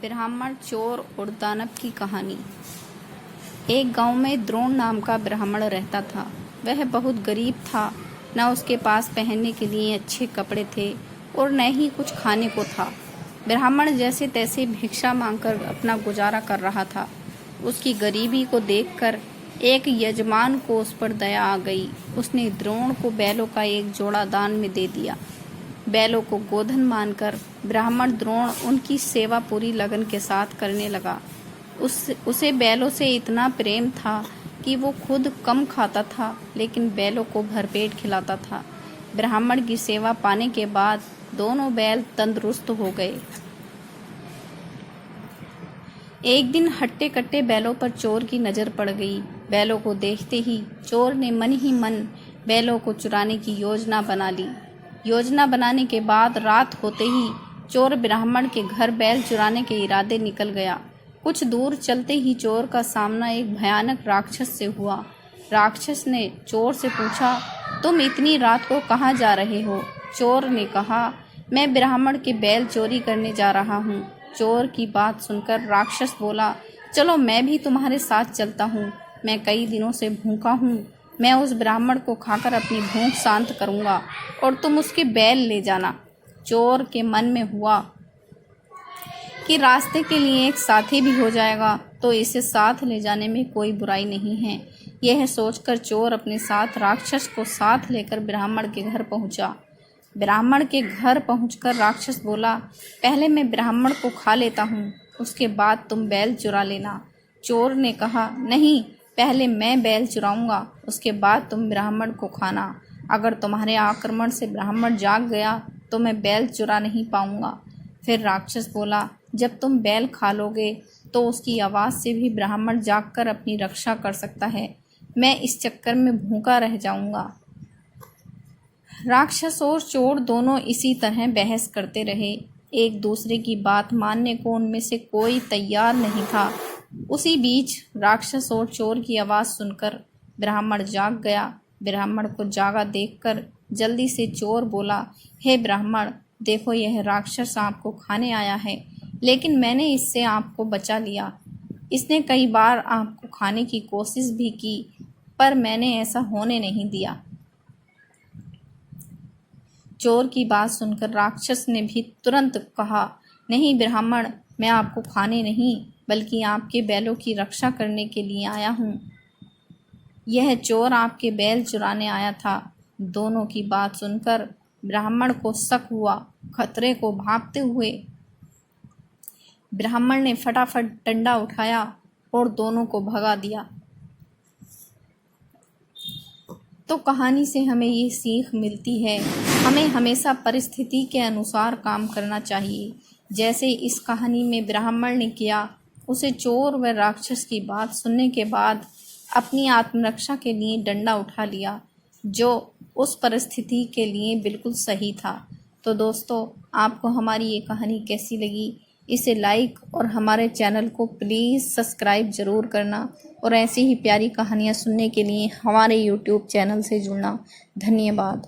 ब्राह्मण, चोर और दानव की कहानी। एक गांव में द्रोण नाम का ब्राह्मण रहता था। वह बहुत गरीब था। न उसके पास पहनने के लिए अच्छे कपड़े थे और न ही कुछ खाने को था। ब्राह्मण जैसे तैसे भिक्षा मांगकर अपना गुजारा कर रहा था। उसकी गरीबी को देखकर एक यजमान को उस पर दया आ गई। उसने द्रोण को बैलों का एक जोड़ा दान में दे दिया। बैलों को गोधन मानकर ब्राह्मण द्रोण उनकी सेवा पूरी लगन के साथ करने लगा। उसे बैलों से इतना प्रेम था कि वो खुद कम खाता था, लेकिन बैलों को भरपेट खिलाता था। ब्राह्मण की सेवा पाने के बाद दोनों बैल तंदुरुस्त हो गए। एक दिन हट्टे कट्टे बैलों पर चोर की नज़र पड़ गई। बैलों को देखते ही चोर ने मन ही मन बैलों को चुराने की योजना बना ली। योजना बनाने के बाद रात होते ही चोर ब्राह्मण के घर बैल चुराने के इरादे निकल गया। कुछ दूर चलते ही चोर का सामना एक भयानक राक्षस से हुआ। राक्षस ने चोर से पूछा, तुम इतनी रात को कहाँ जा रहे हो? चोर ने कहा, मैं ब्राह्मण के बैल चोरी करने जा रहा हूँ। चोर की बात सुनकर राक्षस बोला, चलो मैं भी तुम्हारे साथ चलता हूँ। मैं कई दिनों से भूखा हूँ। मैं उस ब्राह्मण को खाकर अपनी भूख शांत करूँगा और तुम उसके बैल ले जाना। चोर के मन में हुआ कि रास्ते के लिए एक साथी भी हो जाएगा तो इसे साथ ले जाने में कोई बुराई नहीं है। यह सोचकर चोर अपने साथ राक्षस को साथ लेकर ब्राह्मण के घर पहुंचा। ब्राह्मण के घर पहुंचकर राक्षस बोला, पहले मैं ब्राह्मण को खा लेता हूँ, उसके बाद तुम बैल चुरा लेना। चोर ने कहा, नहीं, पहले मैं बैल चुराऊंगा, उसके बाद तुम ब्राह्मण को खाना। अगर तुम्हारे आक्रमण से ब्राह्मण जाग गया तो मैं बैल चुरा नहीं पाऊंगा। फिर राक्षस बोला, जब तुम बैल खा लोगे तो उसकी आवाज़ से भी ब्राह्मण जागकर अपनी रक्षा कर सकता है। मैं इस चक्कर में भूखा रह जाऊंगा। राक्षस और चोर दोनों इसी तरह बहस करते रहे। एक दूसरे की बात मानने को उनमें से कोई तैयार नहीं था। उसी बीच राक्षस और चोर की आवाज़ सुनकर ब्राह्मण जाग गया। ब्राह्मण को जागा देखकर जल्दी से चोर बोला, हे ब्राह्मण, देखो यह राक्षस आपको खाने आया है, लेकिन मैंने इससे आपको बचा लिया। इसने कई बार आपको खाने की कोशिश भी की, पर मैंने ऐसा होने नहीं दिया। चोर की बात सुनकर राक्षस ने भी तुरंत कहा, नहीं ब्राह्मण, मैं आपको खाने नहीं बल्कि आपके बैलों की रक्षा करने के लिए आया हूँ। यह चोर आपके बैल चुराने आया था। दोनों की बात सुनकर ब्राह्मण को शक हुआ। खतरे को भांपते हुए ब्राह्मण ने फटाफट डंडा उठाया और दोनों को भगा दिया। तो कहानी से हमें ये सीख मिलती है, हमें हमेशा परिस्थिति के अनुसार काम करना चाहिए। जैसे इस कहानी में ब्राह्मण ने किया, उसे चोर व राक्षस की बात सुनने के बाद अपनी आत्मरक्षा के लिए डंडा उठा लिया, जो उस परिस्थिति के लिए बिल्कुल सही था। तो दोस्तों, आपको हमारी ये कहानी कैसी लगी? इसे लाइक और हमारे चैनल को प्लीज़ सब्सक्राइब ज़रूर करना और ऐसी ही प्यारी कहानियाँ सुनने के लिए हमारे यूट्यूब चैनल से जुड़ना। धन्यवाद।